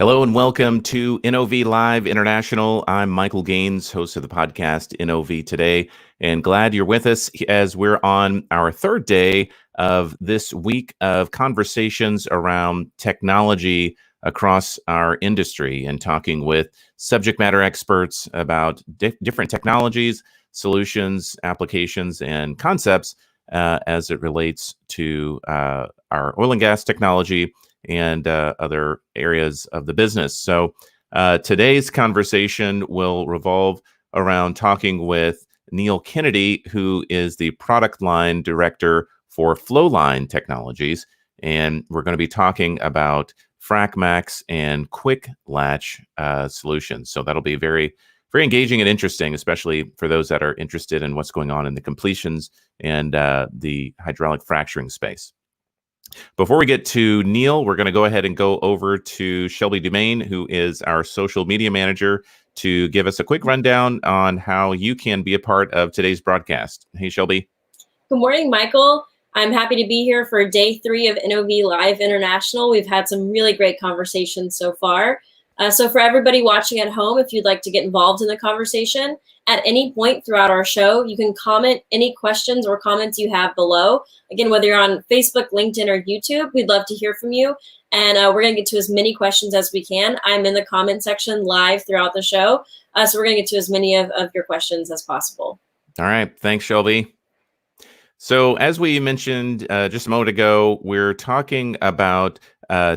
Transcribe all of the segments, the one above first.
Hello and welcome to NOV Live International. I'm Michael Gaines, host of the podcast NOV Today, and glad you're with us as we're on our third day of this week of conversations around technology across our industry and talking with subject matter experts about different technologies, solutions, applications, and concepts as it relates to our oil and gas technology and other areas of the business. So today's conversation will revolve around talking with Neil Kennedy, who is the product line director for Flowline Technologies. And we're going to be talking about FracMaxx and QuickLatch solutions. So that'll be very, very engaging and interesting, especially for those that are interested in what's going on in the completions and the hydraulic fracturing space. Before we get to Neil, we're going to go ahead and go over to Shelby Dumaine, who is our social media manager, to give us a quick rundown on how you can be a part of today's broadcast. Hey, Shelby. Good morning, Michael. I'm happy to be here for day 3 of NOV Live International. We've had some really great conversations so far. So for everybody watching at home, if you'd like to get involved in the conversation, at any point throughout our show, you can comment any questions or comments you have below. Again, whether you're on Facebook, LinkedIn, or YouTube, we'd love to hear from you. And we're going to get to as many questions as we can. I'm in the comment section live throughout the show. So we're going to get to as many of your questions as possible. All right. Thanks, Shelby. So as we mentioned just a moment ago, we're talking about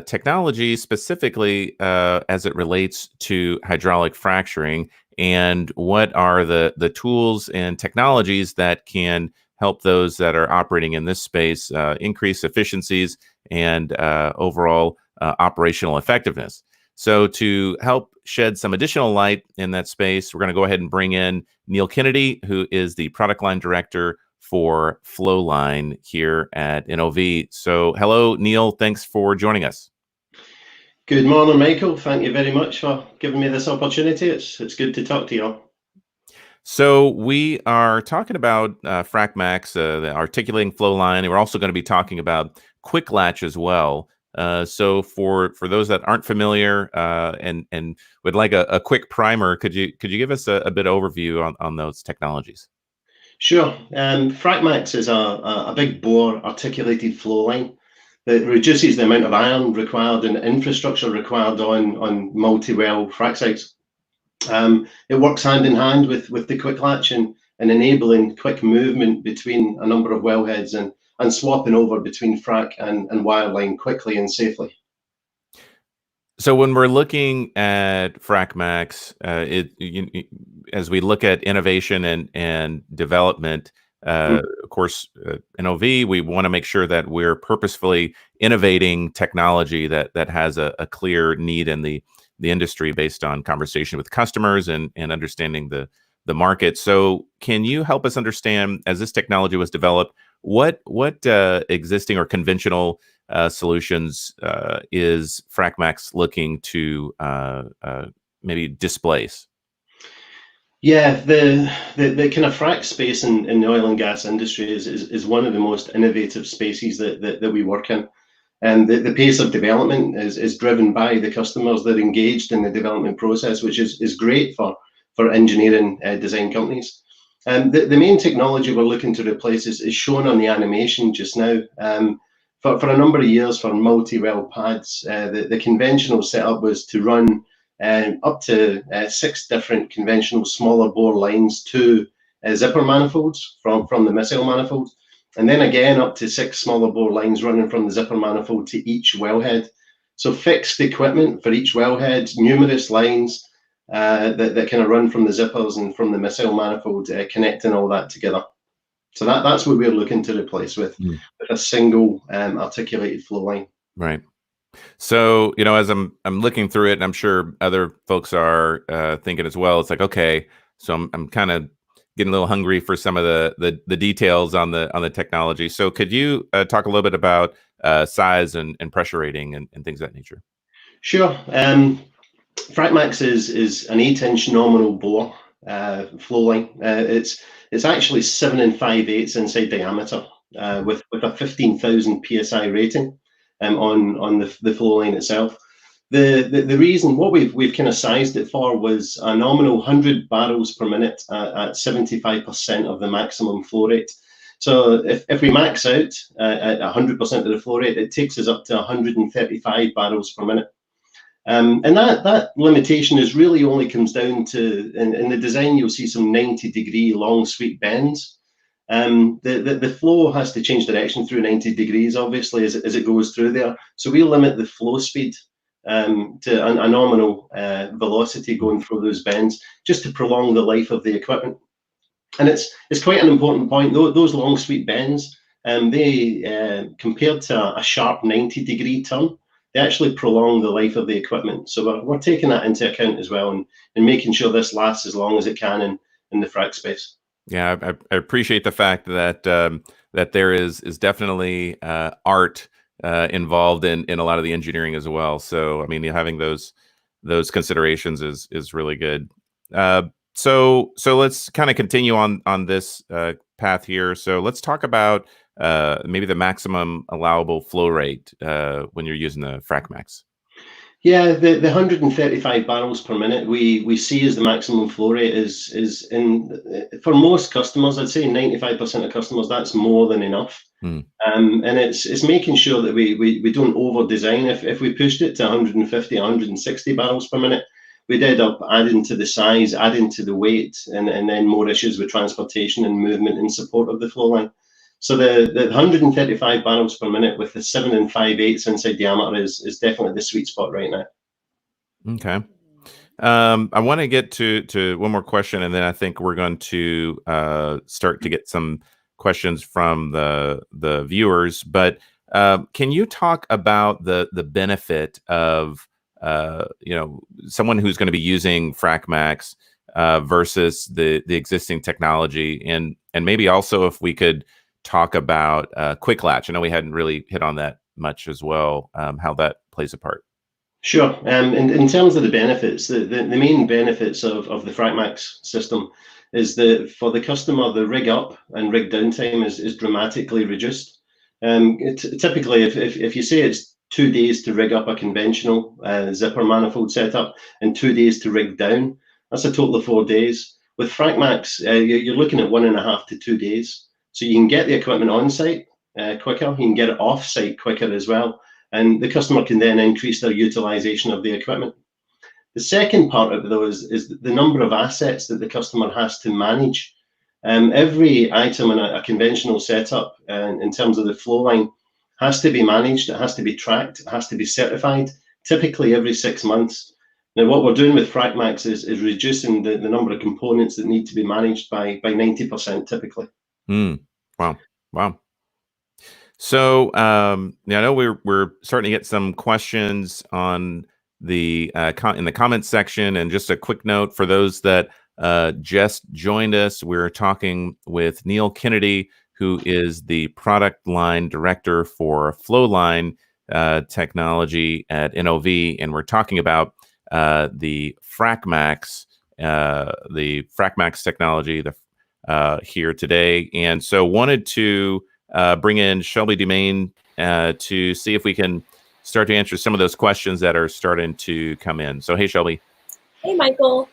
technology specifically as it relates to hydraulic fracturing, and what are the tools and technologies that can help those that are operating in this space increase efficiencies and overall operational effectiveness. So to help shed some additional light in that space, we're going to go ahead and bring in Neil Kennedy, who is the product line director for Flowline here at NOV. So hello, Neil. Thanks for joining us. Good morning, Michael. Thank you very much for giving me this opportunity. It's good to talk to you all. So we are talking about FracMaxx, the articulating Flowline, and we're also going to be talking about QuickLatch as well. So for those that aren't familiar and would like a quick primer, could you give us a bit of overview on those technologies? Sure. FracMaxx is a big bore articulated flow line that reduces the amount of iron required and infrastructure required on multi-well frac sites. It works hand in hand with the QuickLatch and enabling quick movement between a number of wellheads and swapping over between frac and wireline quickly and safely. So when we're looking at FracMaxx, as we look at innovation and development, of course, NOV, we want to make sure that we're purposefully innovating technology that has a clear need in the industry based on conversation with customers and understanding the market. So can you help us understand, as this technology was developed, what existing or conventional solutions is FracMaxx looking to maybe displace? Yeah, the kind of frac space in the oil and gas industry is one of the most innovative spaces that we work in. And the pace of development is driven by the customers that are engaged in the development process, which is great for engineering design companies. And the main technology we're looking to replace is shown on the animation just now. For a number of years, for multi-well pads, the conventional setup was to run up to 6 different conventional smaller bore lines to zipper manifolds from the missile manifold, and then again up to 6 smaller bore lines running from the zipper manifold to each wellhead. So fixed equipment for each wellhead, numerous lines that kind of run from the zippers and from the missile manifold, connecting all that together. So that's what we're looking to replace with a single articulated flow line. Right. So, as I'm looking through it, and I'm sure other folks are thinking as well, it's like, okay, so I'm kind of getting a little hungry for some of the details on the technology. So could you talk a little bit about size and pressure rating and things of that nature? Sure. FracMaxx is an 8-inch nominal bore flow line. It's actually 7 5/8 inside diameter with a 15,000 psi rating on the flow line itself. The reason what we've kind of sized it for was a nominal 100 barrels per minute at 75% of the maximum flow rate. So if we max out at 100% of the flow rate, it takes us up to 135 barrels per minute. And that limitation is really only comes down to, in the design, you'll see some 90-degree long sweep bends. The flow has to change direction through 90 degrees, obviously, as it goes through there. So we limit the flow speed to a nominal velocity going through those bends, just to prolong the life of the equipment. And it's quite an important point. Those long sweep bends, they compared to a sharp 90-degree turn, they actually prolong the life of the equipment. So we're taking that into account as well, and making sure this lasts as long as it can in the frac space. Yeah, I appreciate the fact that that there is definitely art involved in a lot of the engineering as well. So I mean, having those considerations is really good. So let's kind of continue on this path here. So let's talk about maybe the maximum allowable flow rate when you're using the FracMaxx. Yeah, the 135 barrels per minute we see as the maximum flow rate is in, for most customers, I'd say 95% of customers, that's more than enough. And it's making sure that we don't over design. If we pushed it to 150, 160 barrels per minute, we'd end up adding to the size, adding to the weight, and then more issues with transportation and movement in support of the flow line. So the 135 barrels per minute with the 7 5/8 inside diameter is definitely the sweet spot right now. Okay. I want to get to one more question, and then I think we're going to start to get some questions from the viewers. But can you talk about the benefit of someone who's going to be using FracMaxx versus the existing technology, and maybe also if we could talk about QuickLatch. I know we hadn't really hit on that much as well, how that plays a part. Sure. In terms of the benefits, the main benefits of the FracMaxx system is that for the customer, the rig up and rig down time is dramatically reduced. Typically, if you say it's 2 days to rig up a conventional zipper manifold setup and 2 days to rig down, that's a total of 4 days. With FracMaxx, you're looking at 1.5 to 2 days. So you can get the equipment on site quicker, you can get it off site quicker as well, and the customer can then increase their utilization of the equipment. The second part of it, though, is the number of assets that the customer has to manage. Every item in a conventional setup, in terms of the flow line, has to be managed, it has to be tracked, it has to be certified, typically every 6 months. Now, what we're doing with FracMaxx is reducing the number of components that need to be managed by 90% typically. Wow. So I know we're starting to get some questions on the in the comments section, and just a quick note for those that just joined us, we're talking with Neil Kennedy, who is the product line director for Flowline technology at NOV, and we're talking about the FracMaxx technology here today. And so wanted to bring in Shelby Dumaine to see if we can start to answer some of those questions that are starting to come in. So, hey, Shelby. Hey, Michael.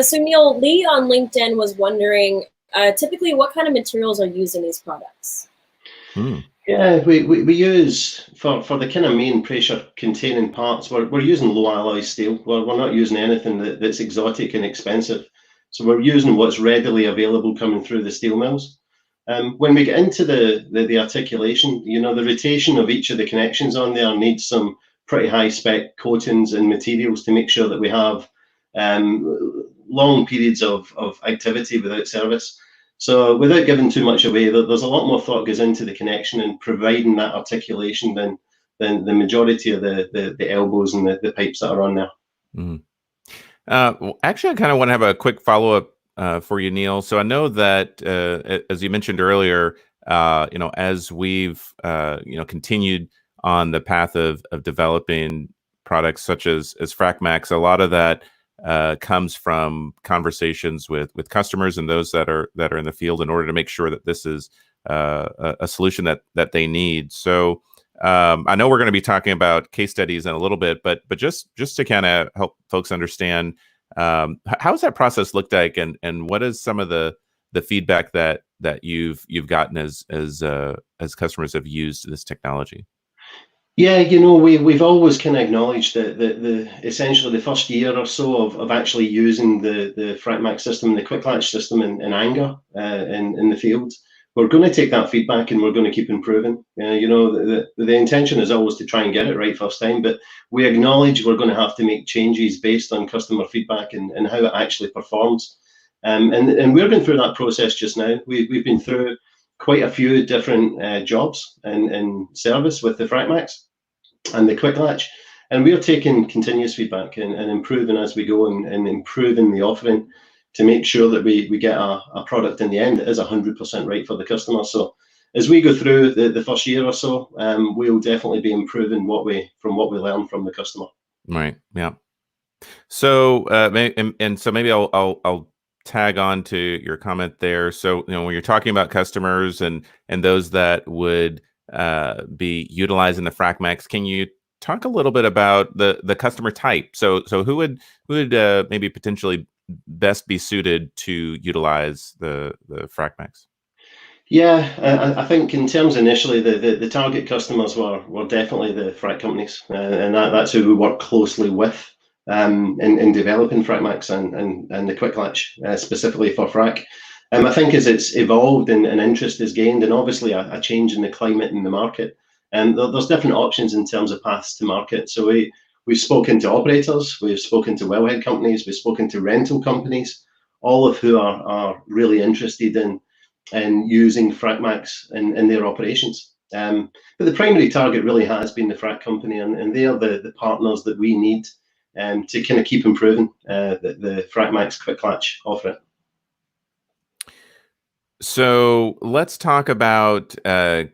So Neil, Lee on LinkedIn was wondering, typically what kind of materials are used in these products? Yeah, we use, for the kind of main pressure containing parts, we're using low alloy steel. We're not using anything that's exotic and expensive. So we're using what's readily available coming through the steel mills. When we get into the articulation, the rotation of each of the connections on there needs some pretty high spec coatings and materials to make sure that we have long periods of activity without service. So without giving too much away, there's a lot more thought goes into the connection and providing that articulation than the majority of the elbows and the pipes that are on there. Well, actually, I kind of want to have a quick follow-up for you, Neil. So I know that, as you mentioned earlier, as we've continued on the path of developing products such as FracMaxx, a lot of that comes from conversations with customers and those that are in the field in order to make sure that this is a solution that they need. So I know we're going to be talking about case studies in a little bit, but just to kind of help folks understand, how's that process look like, and what is some of the feedback that you've gotten as customers have used this technology? Yeah, we've always kind of acknowledged that the essentially the first year or so of actually using the FracMaxx system, the QuickLatch system in anger in the field, we're going to take that feedback and we're going to keep improving. The intention is always to try and get it right first time, but we acknowledge we're going to have to make changes based on customer feedback and how it actually performs. And we're going through that process just now. We've been through quite a few different jobs in service with the FracMaxx and the QuickLatch, and we're taking continuous feedback and improving as we go and improving the offering to make sure that we get a product in the end that is 100% right for the customer. So as we go through the first year or so, we'll definitely be improving from what we learn from the customer. Right. Yeah. So so maybe I'll tag on to your comment there. So when you're talking about customers and those that would be utilizing the FracMaxx, can you talk a little bit about the customer type? So who would maybe potentially best be suited to utilize the FracMaxx? Yeah, I think in terms initially, the target customers were definitely the frac companies, and that's who we work closely with in developing FracMaxx and the QuickLatch specifically for frac. I think as it's evolved and interest is gained, and obviously a change in the climate in the market, and there's different options in terms of paths to market. So we've spoken to operators, we've spoken to wellhead companies, we've spoken to rental companies, all of who are really interested in using FracMaxx in their operations. But the primary target really has been the frac company, and they are the partners that we need to kind of keep improving the FracMaxx QuickLatch offering. So let's talk about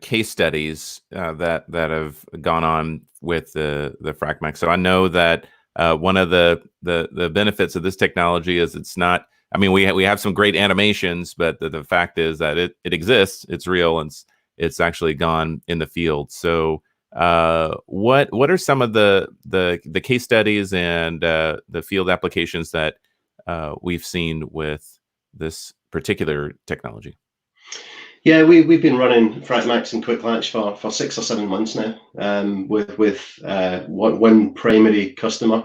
case studies that have gone on with the FracMaxx. So I know that one of the benefits of this technology is it's not. I mean, we have some great animations, but the fact is that it exists, it's real, and it's actually gone in the field. So what are some of the case studies and the field applications that we've seen with this particular technology? Yeah, we've been running FracMaxx and QuickLatch for 6 or 7 months now, with one primary customer.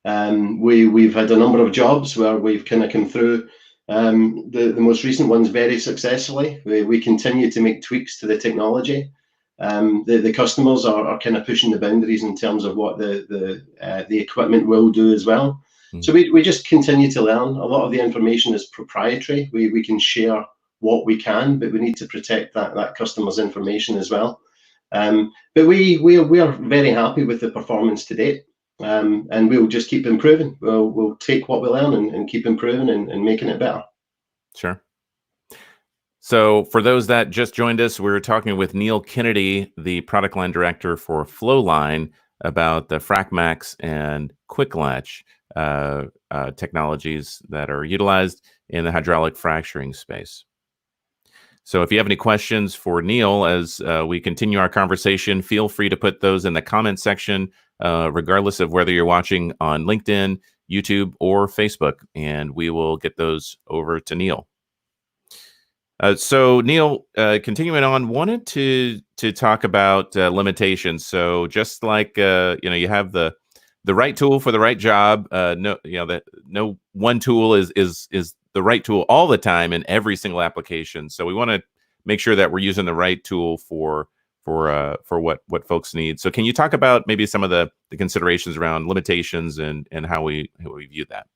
We've had a number of jobs where we've kind of come through. The most recent ones very successfully. We continue to make tweaks to the technology. The customers are kind of pushing the boundaries in terms of what the equipment will do as well. So we just continue to learn. A lot of the information is proprietary. We can share what we can, but we need to protect that customer's information as well. But we are very happy with the performance to date, and we'll just keep improving. We'll take what we learn and keep improving and making it better. Sure. So for those that just joined us, we're talking with Neil Kennedy, the product line director for Flowline, about the FracMaxx and QuickLatch technologies that are utilized in the hydraulic fracturing space. So if you have any questions for Neil as we continue our conversation, feel free to put those in the comment section, regardless of whether you're watching on LinkedIn, YouTube, or Facebook, and we will get those over to Neil. So Neil, continuing on, wanted to talk about limitations. So just like you have the right tool for the right job. No one tool is the right tool all the time in every single application. So we want to make sure that we're using the right tool for what folks need. So can you talk about maybe some of the considerations around limitations and how we view that?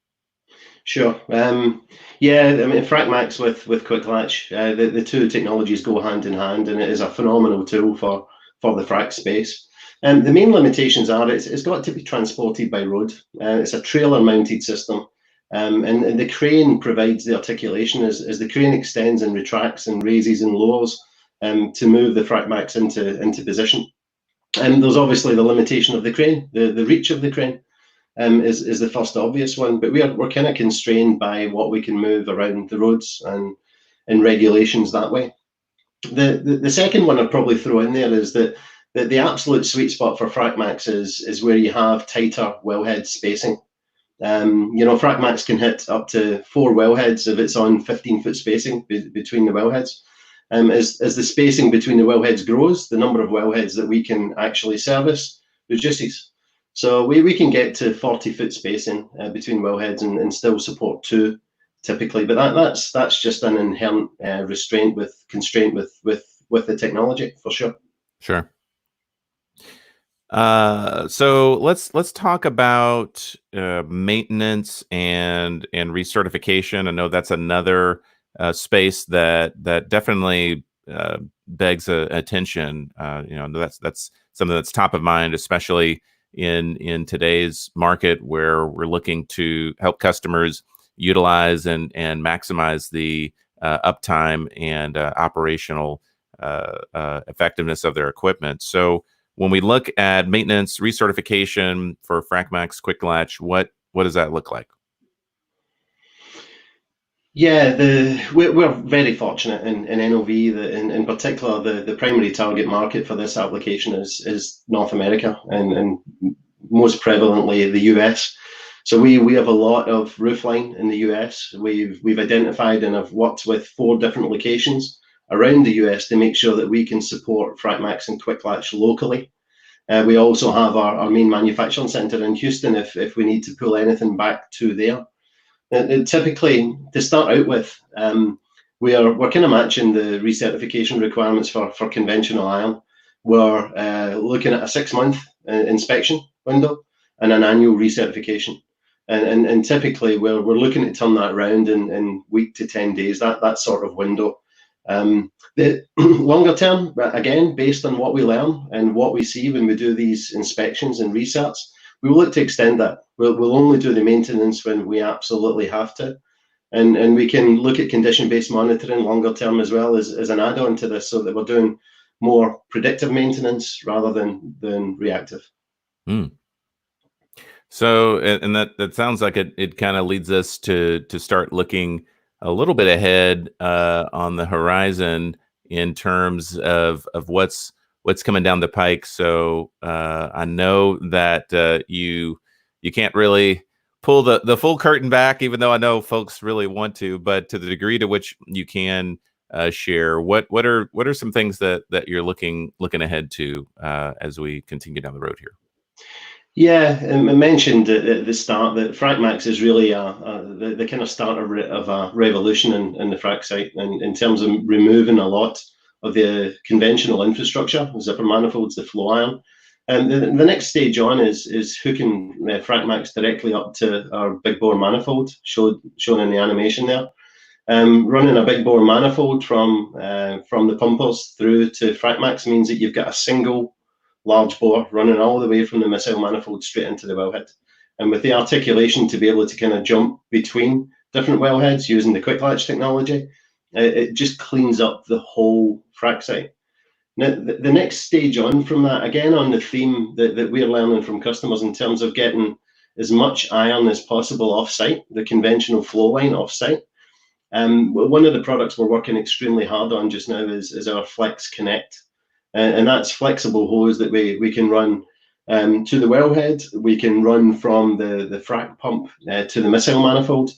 Sure. Yeah, I mean, FracMaxx with QuickLatch, the two technologies go hand in hand, and it is a phenomenal tool for the frac space. And the main limitations are it's got to be transported by road. It's a trailer-mounted system, and the crane provides the articulation as the crane extends and retracts and raises and lowers to move the FracMaxx into position. And there's obviously the limitation of the crane, the reach of the crane. Is the first obvious one, but we're kind of constrained by what we can move around the roads and regulations that way. The second one I'd probably throw in there is that The absolute sweet spot for FracMaxx is where you have tighter wellhead spacing. FracMaxx can hit up to 4 wellheads if it's on 15-foot spacing between the wellheads. As the spacing between the wellheads grows, the number of wellheads that we can actually service reduces. So we can get to 40-foot spacing between wellheads and still support 2 typically, but that's just an inherent constraint with the technology for sure. Sure. So let's talk about maintenance and recertification. I know that's another space that definitely begs attention. That's something that's top of mind, especially in today's market where we're looking to help customers utilize and maximize the uptime and operational effectiveness of their equipment. So when we look at maintenance recertification for FracMaxx QuickLatch, what does that look like? Yeah, we're very fortunate in NOV that in particular the primary target market for this application is North America and most prevalently the US. So we have a lot of roofline in the US. We've identified and have worked with 4 different locations around the US to make sure that we can support FracMaxx and QuickLatch locally. We also have our main manufacturing center in Houston if we need to pull anything back to there. Typically, to start out with, we're kind of matching the recertification requirements for conventional iron. We're looking at a 6-month inspection window and an annual recertification. And typically, we're looking to turn that around in week to 10 days, that sort of window. The longer term, again, based on what we learn and what we see when we do these inspections and resets, we will look to extend that. We'll only do the maintenance when we absolutely have to. And we can look at condition-based monitoring longer term as well as an add-on to this so that we're doing more predictive maintenance rather than reactive. So, and that sounds like it kind of leads us to start looking a little bit ahead on the horizon in terms of what's coming down the pike. So I know that you can't really pull the full curtain back, even though I know folks really want to. But to the degree to which you can share, what are some things that you're looking ahead to as we continue down the road here? Yeah, I mentioned at the start that FracMaxx is really the kind of start of a revolution in the frac site, and in terms of removing a lot of the conventional infrastructure, the zipper manifolds, the flow iron. And the next stage on is hooking FracMaxx directly up to our big bore manifold, shown in the animation there. Running a big bore manifold from the pumpers through to FracMaxx means that you've got a single large bore running all the way from the missile manifold straight into the wellhead. And with the articulation to be able to kind of jump between different wellheads using the QuickLatch technology, it just cleans up the whole frac site. Now, the next stage on from that, again, on the theme that we're learning from customers in terms of getting as much iron as possible off-site, the conventional flow line off-site. One of the products we're working extremely hard on just now is our Flex Connect. And that's flexible hose that we can run to the wellhead. We can run from the frac pump to the missile manifold.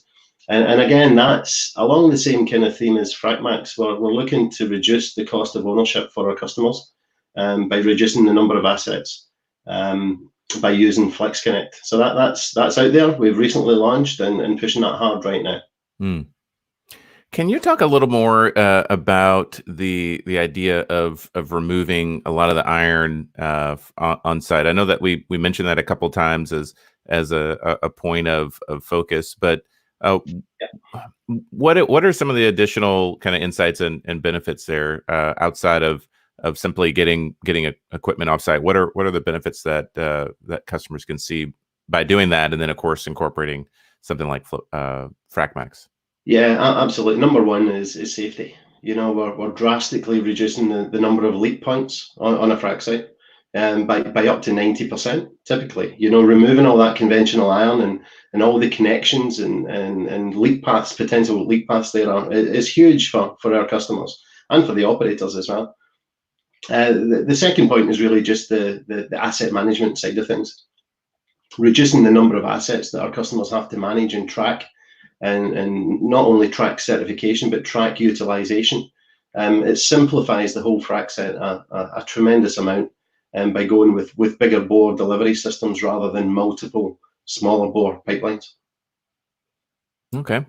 And again, that's along the same kind of theme as FracMaxx. We're looking to reduce the cost of ownership for our customers by reducing the number of assets by using Flex Connect. So that's out there. We've recently launched and pushing that hard right now. Can you talk a little more about the idea of removing a lot of the iron on site? I know that we mentioned that a couple times as a point of focus, but what are some of the additional kind of insights and benefits there outside of simply getting equipment offsite? What are the benefits that customers can see by doing that, and then of course incorporating something like FracMaxx? Yeah, absolutely. Number one is safety. We're drastically reducing the number of leak points on a frac site by up to 90%, typically. Removing all that conventional iron and all the connections and leak paths, potential leak paths there is huge for our customers and for the operators as well. The second point is really just the asset management side of things, reducing the number of assets that our customers have to manage and track, and not only track certification, but track utilization. It simplifies the whole frac set a tremendous amount, by going with bigger bore delivery systems rather than multiple smaller bore pipelines. Okay.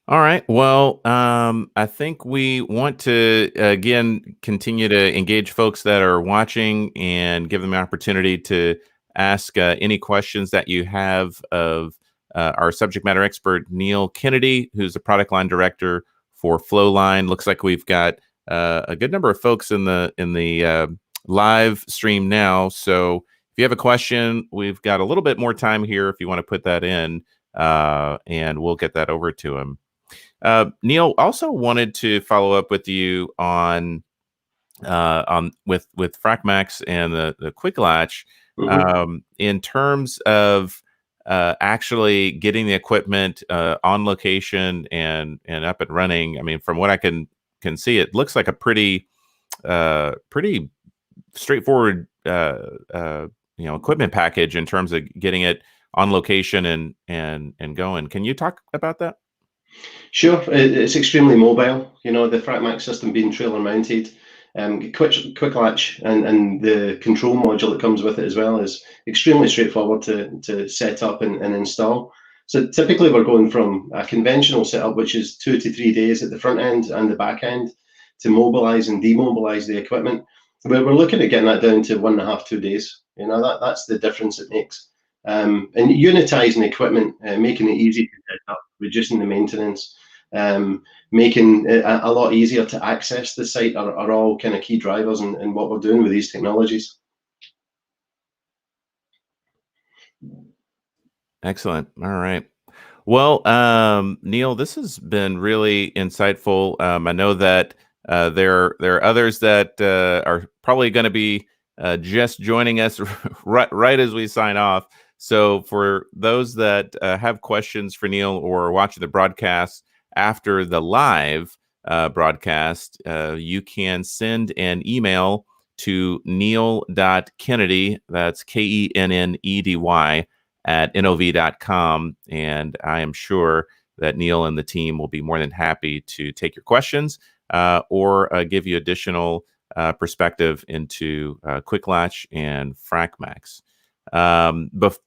All right. Well, I think we want to, again, continue to engage folks that are watching and give them an opportunity to ask any questions that you have of our subject matter expert, Neil Kennedy, who's the product line director for Flowline. Looks like we've got a good number of folks in the live stream now. So if you have a question, we've got a little bit more time here if you want to put that in, and we'll get that over to him. Neil, also wanted to follow up with you on with FracMaxx and the QuickLatch, in terms of actually getting the equipment on location and up and running. I mean, from what I can see, it looks like a pretty straightforward equipment package in terms of getting it on location and going. Can you talk about that? Sure, it's extremely mobile. You know, the FracMaxx system being trailer mounted, QuickLatch and the control module that comes with it as well is extremely straightforward to set up and install. So typically we're going from a conventional setup, which is 2 to 3 days at the front end and the back end, to mobilize and demobilize the equipment. We're looking at getting that down to 1.5 to 2 days. You know, that's the difference it makes. And unitizing equipment, making it easy to set up, reducing the maintenance, making it a lot easier to access the site are all kind of key drivers in what we're doing with these technologies. Excellent. All right. Well, Neil, this has been really insightful. I know that there are others that are probably going to be just joining us right as we sign off. So for those that have questions for Neil or are watching the broadcast after the live broadcast, you can send an email to neil.kennedy, that's Kennedy, at NOV.com. And I am sure that Neil and the team will be more than happy to take your questions or give you additional perspective into QuickLatch and FracMaxx.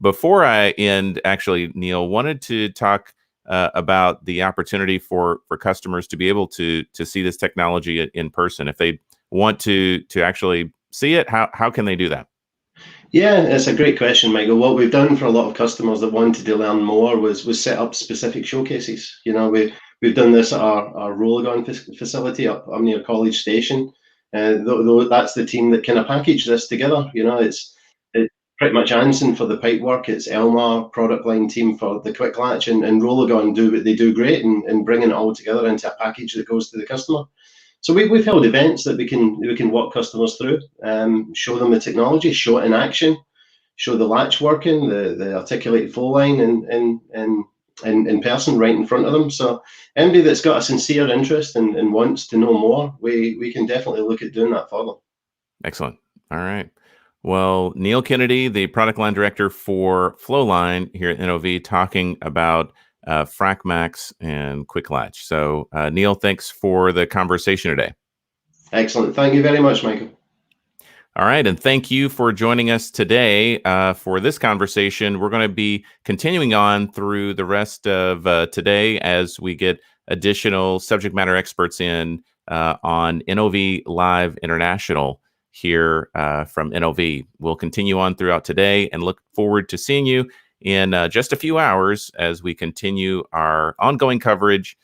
Before I end, actually, Neil, wanted to talk about the opportunity for customers to be able to see this technology in person. If they want to actually see it, how can they do that? Yeah, it's a great question, Michael. What we've done for a lot of customers that wanted to learn more was set up specific showcases. You know, we've done this at our Rollagon facility up near College Station. That's the team that kind of packaged this together. You know, it's pretty much Anson for the pipe work. It's Elmar product line team for the QuickLatch, and Rollagon do what they do great in bringing it all together into a package that goes to the customer. So we've held events that we can walk customers through, show them the technology, show it in action, show the latch working, the articulated flow line in person right in front of them. So anybody that's got a sincere interest and wants to know more, we can definitely look at doing that for them. Excellent. All right. Well, Neil Kennedy, the product line director for Flowline here at NOV, talking about FracMaxx and QuickLatch. So, Neil, thanks for the conversation today. Excellent. Thank you very much, Michael. All right. And thank you for joining us today for this conversation. We're going to be continuing on through the rest of today as we get additional subject matter experts in on NOV Live International here from NOV. We'll continue on throughout today and look forward to seeing you in just a few hours as we continue our ongoing coverage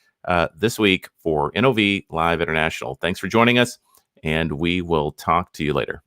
this week for NOV Live International. Thanks for joining us, and we will talk to you later.